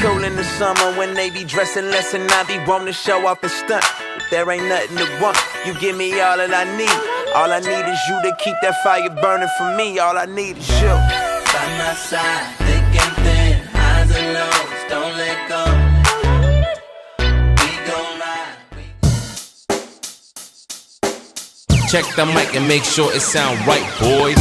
cool in the summer when they be dressing less and I be wanting to show off and stunt. But there ain't nothing to want, you give me all that I need. All I need is you to keep that fire burning for me. All I need is you. By my side, thick and thin, highs and lows, don't let go. We gon' ride. Check the mic and make sure it sound right, boys.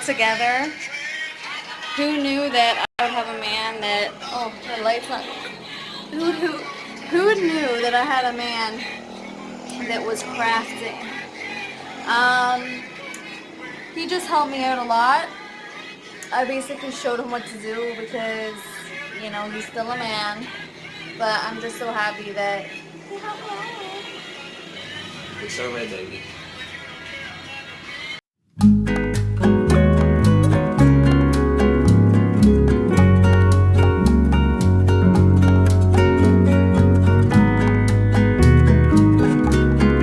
Together. Who knew that I would have a man that, oh, the light's not, who knew that I had a man that was crafting? He just helped me out a lot. I basically showed him what to do because, you know, he's still a man, but I'm just so happy that he helped me out. It's alright, baby.